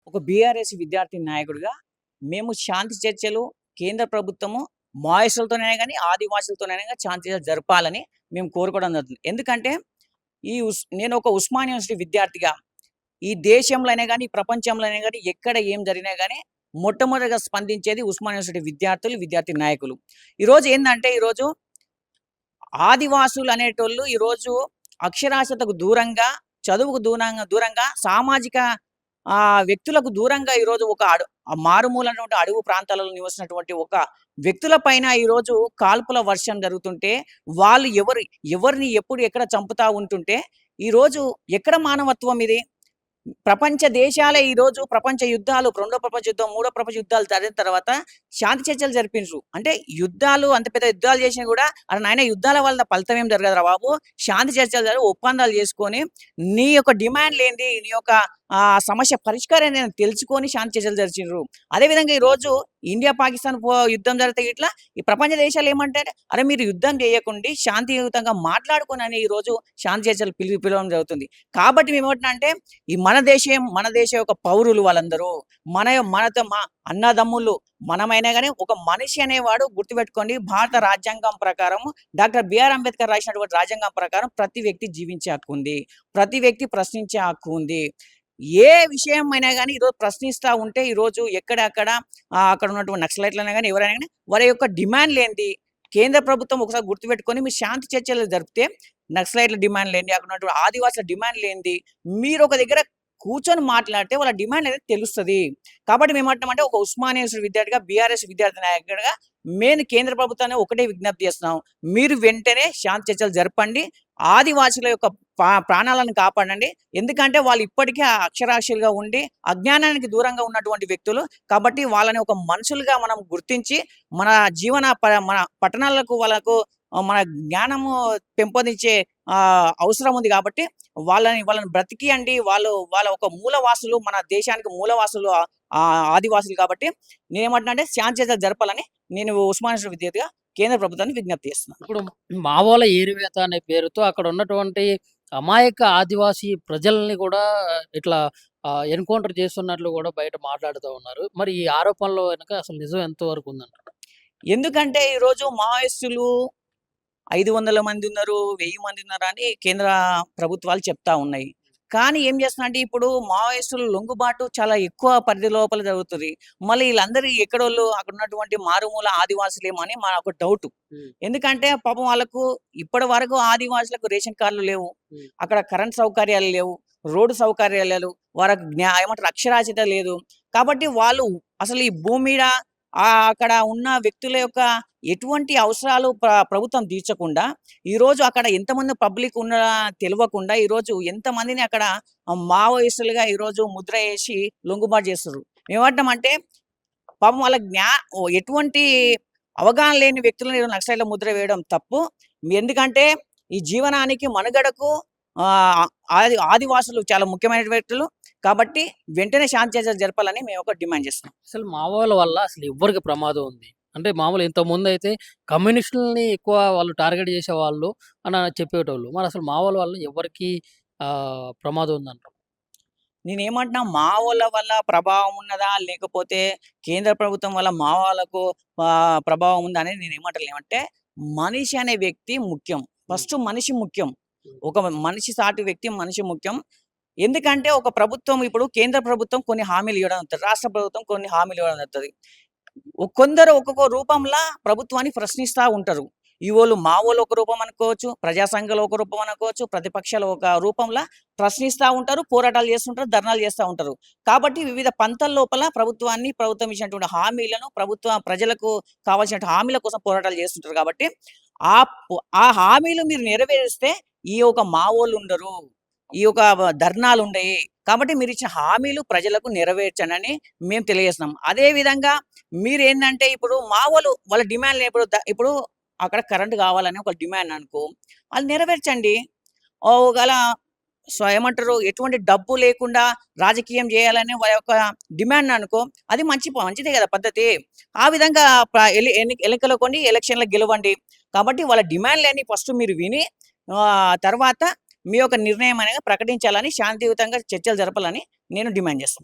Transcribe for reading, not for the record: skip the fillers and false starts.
ఒక బీఆర్ఎస్ విద్యార్థి నాయకుడిగా మేము శాంతి చర్చలు కేంద్ర ప్రభుత్వము మావోయిస్టులతోనే గాని, ఆదివాసులతోనైనా గాని శాంతి చర్చలు జరపాలని మేము కోరుకోవడం జరుగుతుంది. ఎందుకంటే నేను ఒక ఉస్మానియా యూనివర్సిటీ విద్యార్థిగా ఈ దేశంలోనే గాని, ప్రపంచంలోనే గాని ఎక్కడ ఏం జరిగినా గాని మొట్టమొదటిగా స్పందించేది ఉస్మానియా యూనివర్సిటీ విద్యార్థులు, విద్యార్థి నాయకులు. ఈరోజు ఏందంటే ఆదివాసులు అనేటోళ్ళు ఈరోజు అక్షరాస్యతకు దూరంగా, చదువుకు దూరంగా సామాజిక వ్యక్తులకు దూరంగా ఈరోజు మారుమూలటువంటి అడవు ప్రాంతాలలో నివసిస్తున్నటువంటి ఒక వ్యక్తుల పైన ఈరోజు కాల్పుల వర్షం జరుగుతుంటే, వాళ్ళు ఎవరిని ఎప్పుడు ఎక్కడ చంపుతా ఉంటుంటే, ఈరోజు ఎక్కడ మానవత్వం ఇది? ప్రపంచ దేశాలే ఈరోజు ప్రపంచ యుద్ధాలు, రెండో ప్రపంచ యుద్ధం, మూడో ప్రపంచ యుద్ధాలు జరిగిన తర్వాత శాంతి చర్చలు జరిపిండ్రు. అంటే యుద్ధాలు అంత పెద్ద యుద్ధాలు చేసినా కూడా అరే నాయన యుద్ధాల వల్ల ఫలితం ఏం జరగదురా బాబు. శాంతి చర్చలు జరిగి ఒప్పందాలు చేసుకొని నీ యొక్క డిమాండ్‌లేంది, నీ యొక్క సమస్య పరిష్కారం ఏందని తెలుసుకొని శాంతి చర్చలు జరిచిండ్రు. అదేవిధంగా ఈరోజు ఇండియా, పాకిస్తాన్ యుద్ధం జరిగితే ఇట్లా ఈ ప్రపంచ దేశాలు ఏమంటారు, అరే మీరు యుద్ధం చేయకుండి శాంతియుతంగా మాట్లాడుకోనని ఈరోజు శాంతి చర్చలు పిలవడం జరుగుతుంది. కాబట్టి మేమేమంటున్నామంటే ఈ మన దేశం యొక్క పౌరులు వాళ్ళందరూ మనతో అన్నదమ్ములు మనమైనా గాని ఒక మనిషి అనేవాడు గుర్తుపెట్టుకోండి. భారత రాజ్యాంగం ప్రకారం డాక్టర్ బిఆర్ అంబేద్కర్ రాసినటువంటి రాజ్యాంగం ప్రకారం ప్రతి వ్యక్తి జీవించే హక్కు ఉంది. ప్రతి వ్యక్తి ప్రశ్నించే హక్కు ఉంది. ఏ విషయం అయినా గాని ఈరోజు ప్రశ్నిస్తా ఉంటే ఈరోజు ఎక్కడక్కడ అక్కడ ఉన్నటువంటి నక్సలైట్లైనా గాని ఎవరైనా గాని వారి యొక్క డిమాండ్‌లేంటి? కేంద్ర ప్రభుత్వం ఒకసారి గుర్తుపెట్టుకొని మీరు శాంతి చర్చలు జరిపితే నక్సలైట్ల డిమాండ్‌లేంటి? అక్కడ ఉన్నటువంటి ఆదివాసుల డిమాండ్‌లేంటి? మీరు ఒక దగ్గర కూర్చొని మాట్లాడితే వాళ్ళ డిమాండ్ అనేది తెలుస్తది. కాబట్టి మేమంటామంటే ఒక ఉస్మానియా యూనివర్సిటీ విద్యార్థిగా, బీఆర్ఎస్ విద్యార్థి నాయకుడిగా మేము కేంద్ర ప్రభుత్వాన్ని ఒకటే విజ్ఞప్తి చేస్తున్నాం. మీరు వెంటనే శాంతి చర్చలు జరపండి. ఆదివాసుల యొక్క ప్రాణాలను కాపాడండి. ఎందుకంటే వాళ్ళు ఇప్పటికే అక్షరాస్యులుగా ఉండి అజ్ఞానానికి దూరంగా ఉన్నటువంటి వ్యక్తులు. కాబట్టి వాళ్ళని ఒక మనుషులుగా మనం గుర్తించి మన మన పట్టణాలకు వాళ్ళకు మన జ్ఞానము పెంపొందించే అవసరం ఉంది. కాబట్టి వాళ్ళని బ్రతికియండి. వాళ్ళ ఒక మూలవాసులు, మన దేశానికి మూలవాసులు ఆదివాసులు. కాబట్టి నేనేమంటున్నా శాంతి చర్చలు జరపాలని నేను ఉస్మానియా విద్యార్థిగా కేంద్ర ప్రభుత్వాన్ని విజ్ఞప్తి చేస్తున్నాను. ఇప్పుడు మావోల ఏరివేత అనే పేరుతో అక్కడ ఉన్నటువంటి అమాయక ఆదివాసీ ప్రజల్ని కూడా ఇట్లా ఎన్‌కౌంటర్ చేస్తున్నట్లు కూడా బయట మాట్లాడుతూ ఉన్నారు. మరి ఈ ఆరోపణలో వెనక అసలు నిజం ఎంతవరకు ఉందంటారు? ఎందుకంటే ఈరోజు మావోయిస్టులు 500 మంది ఉన్నారు, 1000 మంది ఉన్నారు అని కేంద్ర ప్రభుత్వాలు చెప్తా ఉన్నాయి. కానీ ఏం చేస్తున్నారంటే ఇప్పుడు మావోయిస్టుల లొంగుబాటు చాలా ఎక్కువ పరిధి లోపల జరుగుతుంది. మళ్ళీ వీళ్ళందరూ ఎక్కడోళ్ళు అక్కడ ఉన్నటువంటి మారుమూల ఆదివాసులేమో అని మాకు డౌట్. ఎందుకంటే పాపం వాళ్ళకు ఇప్పటి వరకు ఆదివాసులకు రేషన్ కార్డులు లేవు, అక్కడ కరెంట్ సౌకర్యాలు లేవు, రోడ్డు సౌకర్యాలు లేవు, వాళ్ళకు ఏమంటారు అక్షరాస్యత లేదు. కాబట్టి వాళ్ళు అసలు ఈ భూమి మీద అక్కడ ఉన్న వ్యక్తుల యొక్క ఎటువంటి అవసరాలు ప్రభుత్వం తీర్చకుండా ఈరోజు అక్కడ ఎంతమంది పబ్లిక్ ఉన్న తెలవకుండా ఈరోజు ఎంతమందిని అక్కడ మావోయిస్టులుగా ఈరోజు ముద్ర వేసి లొంగుబాటు చేస్తారు. ఏమంటామంటే పాపం వాళ్ళ ఎటువంటి అవగాహన లేని వ్యక్తులను నక్సలైట్ల ముద్ర వేయడం తప్పు. ఎందుకంటే ఈ జీవనానికి మనుగడకు ఆదివాసులు చాలా ముఖ్యమైన వ్యక్తులు. కాబట్టి వెంటనే శాంతి చర్చలు జరపాలని మేము ఒక డిమాండ్ చేస్తున్నాం. అసలు మావోల వల్ల అసలు ఎవ్వరికి ప్రమాదం ఉంది? అంటే మామూలు ఇంతకుముందయితే కమ్యూనిస్టులని ఎక్కువ వాళ్ళు టార్గెట్ చేసేవాళ్ళు అని చెప్పేటోళ్ళు. మరి అసలు మావోల వల్ల ఎవరికి ప్రమాదం ఉందంటారు? నేనేమంటున్నా మావోల వల్ల ప్రభావం ఉన్నదా? లేకపోతే కేంద్ర ప్రభుత్వం వల్ల మావోలకు ప్రభావం ఉందా అనేది నేనేమంటలేను. అంటే మనిషి అనే వ్యక్తి ముఖ్యం. ఫస్ట్ మనిషి ముఖ్యం. ఒక మనిషి సాటి వ్యక్తి మనిషి ముఖ్యం. ఎందుకంటే ఒక ప్రభుత్వం ఇప్పుడు కేంద్ర ప్రభుత్వం కొన్ని హామీలు ఇవ్వడం జరుగుతుంది. రాష్ట్ర ప్రభుత్వం కొన్ని హామీలు ఇవ్వడం జరుగుతుంది. కొందరు ఒక్కొక్క రూపంలో ప్రభుత్వాన్ని ప్రశ్నిస్తూ ఉంటారు. మావోలు ఒక రూపం అనుకోవచ్చు, ప్రజా సంఘాలు ఒక రూపం అనుకోవచ్చు, ప్రతిపక్షాలు ఒక రూపంలో ప్రశ్నిస్తూ ఉంటారు, పోరాటాలు చేస్తుంటారు, ధర్నాలు చేస్తూ ఉంటారు. కాబట్టి వివిధ పంతాల లోపల ప్రభుత్వం ఇచ్చినటువంటి హామీలను ప్రజలకు కావాల్సిన హామీల కోసం పోరాటాలు చేస్తుంటారు. కాబట్టి ఆ హామీలు మీరు నెరవేరిస్తే ఈ యొక్క మావోలు ఉండరు, ఈ యొక్క ధర్నాలు ఉండయి. కాబట్టి మీరు ఇచ్చిన హామీలు ప్రజలకు నెరవేర్చనని మేము తెలియజేస్తున్నాం. అదే విధంగా మీరేందంటే ఇప్పుడు మావోలు వాళ్ళ డిమాండ్లు ఇప్పుడు అక్కడ కరెంట్ కావాలని ఒక డిమాండ్ అనుకో, అది నెరవేర్చండి. ఒకవేళ ఏమంటారు ఎటువంటి డబ్బు లేకుండా రాజకీయం చేయాలని వాళ్ళ యొక్క డిమాండ్ అనుకో, అది మంచిదే కదా పద్ధతి. ఆ విధంగా ఎన్నికలు కొని ఎలక్షన్లో గెలవండి. కాబట్టి వాళ్ళ డిమాండ్లన్నీ ఫస్ట్ మీరు విని తర్వాత మీ యొక్క నిర్ణయం అనేది ప్రకటించాలని, శాంతియుతంగా చర్చలు జరపాలని నేను డిమాండ్ చేస్తున్నాను.